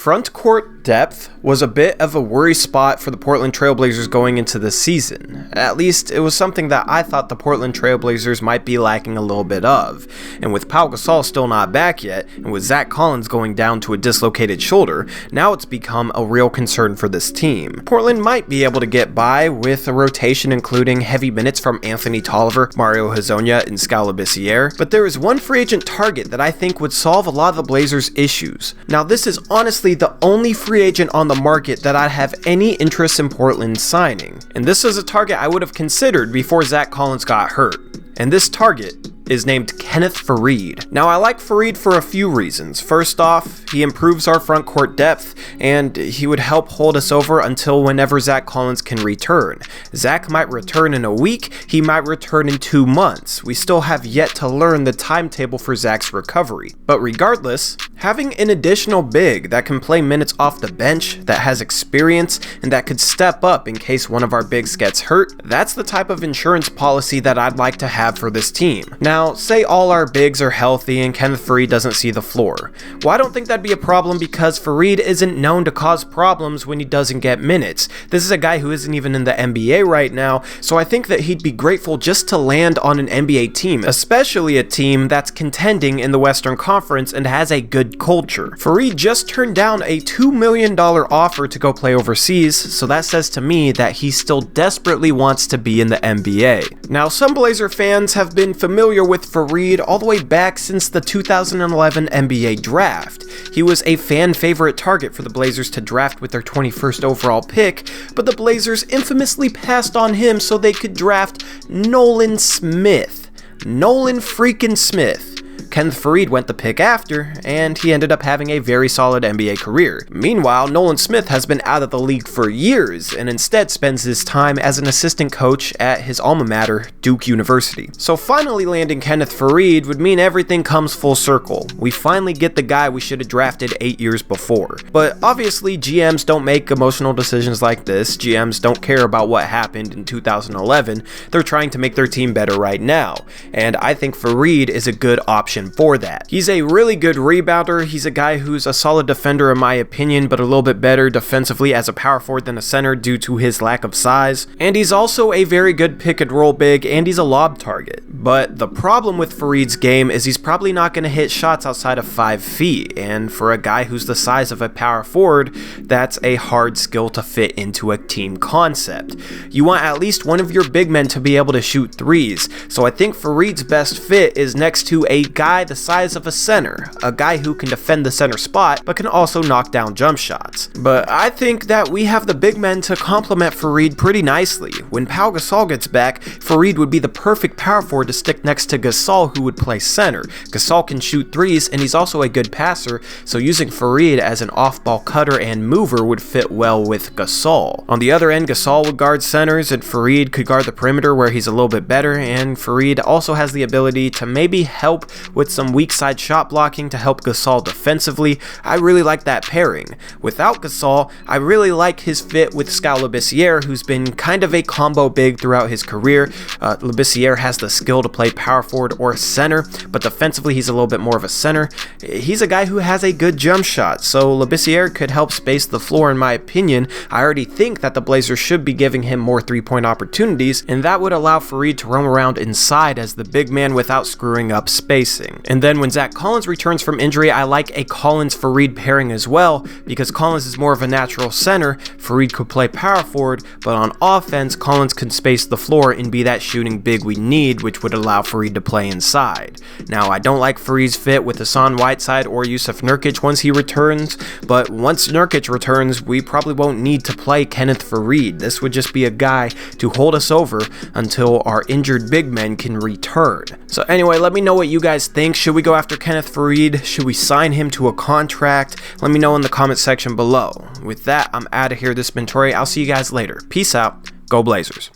front court depth was a bit of a worry spot for the Portland Trail Blazers going into the season. At least, it was something that I thought the Portland Trail Blazers might be lacking a little bit of. And with Pau Gasol still not back yet, and with Zach Collins going down to a dislocated shoulder, now it's become a real concern for this team. Portland might be able to get by with a rotation including heavy minutes from Anthony Tolliver, Mario Hezonja, and Skal Labissière, but there is one free agent target that I think would solve a lot of the Blazers' issues. Now, this is honestly the only free agent on the market that I'd have any interest in Portland signing, and this is a target I would have considered before Zach Collins got hurt. And this target is named Kenneth Faried. Now, I like Faried for a few reasons. First off, he improves our front court depth, and he would help hold us over until whenever Zach Collins can return. Zach might return in a week, he might return in 2 months. We still have yet to learn the timetable for Zach's recovery. But regardless, having an additional big that can play minutes off the bench, that has experience, and that could step up in case one of our bigs gets hurt, that's the type of insurance policy that I'd like to have for this team. Now, say all our bigs are healthy and Kenneth Faried doesn't see the floor. Well, I don't think that'd be a problem because Faried isn't known to cause problems when he doesn't get minutes. This is a guy who isn't even in the NBA right now, so I think that he'd be grateful just to land on an NBA team, especially a team that's contending in the Western Conference and has a good culture. Faried just turned down a $2 million offer to go play overseas, so that says to me that he still desperately wants to be in the NBA. Now, some Blazer fans have been familiar with Faried all the way back since the 2011 NBA draft. He was a fan favorite target for the Blazers to draft with their 21st overall pick, but the Blazers infamously passed on him so they could draft Nolan Smith. Nolan freaking Smith. Kenneth Faried went the pick after, and he ended up having a very solid NBA career. Meanwhile, Nolan Smith has been out of the league for years, and instead spends his time as an assistant coach at his alma mater, Duke University. So finally landing Kenneth Faried would mean everything comes full circle. We finally get the guy we should have drafted 8 years before. But obviously, GMs don't make emotional decisions like this. GMs don't care about what happened in 2011. They're trying to make their team better right now, and I think Faried is a good option for that. He's a really good rebounder. He's a guy who's a solid defender in my opinion, but a little bit better defensively as a power forward than a center due to his lack of size. And he's also a very good pick and roll big, and he's a lob target. But the problem with Faried's game is he's probably not going to hit shots outside of 5 feet, and for a guy who's the size of a power forward, that's a hard skill to fit into a team concept. You want at least one of your big men to be able to shoot threes, so I think Faried's best fit is next to a guy the size of a center, a guy who can defend the center spot but can also knock down jump shots. But I think that we have the big men to complement Faried pretty nicely. When Pau Gasol gets back, Faried would be the perfect power forward to stick next to Gasol, who would play center. Gasol can shoot threes and he's also a good passer, so using Faried as an off-ball cutter and mover would fit well with Gasol. On the other end, Gasol would guard centers and Faried could guard the perimeter where he's a little bit better, and Faried also has the ability to maybe help with some weak side shot blocking to help Gasol defensively. I really like that pairing. Without Gasol, I really like his fit with Skal Labissière, who's been kind of a combo big throughout his career. Labissière has the skill to play power forward or center, but defensively he's a little bit more of a center. He's a guy who has a good jump shot, so Labissière could help space the floor in my opinion. I already think that the Blazers should be giving him more three-point opportunities, and that would allow Faried to roam around inside as the big man without screwing up spacing. And then when Zach Collins returns from injury, I like a Collins-Faried pairing as well, because Collins is more of a natural center. Faried could play power forward, but on offense, Collins can space the floor and be that shooting big we need, which would allow Faried to play inside. Now, I don't like Faried's fit with Hassan Whiteside or Jusuf Nurkic once he returns, but once Nurkic returns, we probably won't need to play Kenneth Faried. This would just be a guy to hold us over until our injured big men can return. So anyway, let me know what you guys think. Should we go after Kenneth Faried? Should we sign him to a contract? Let me know in the comment section below. With that, I'm out of here. This has been Tori. I'll see you guys later. Peace out. Go Blazers.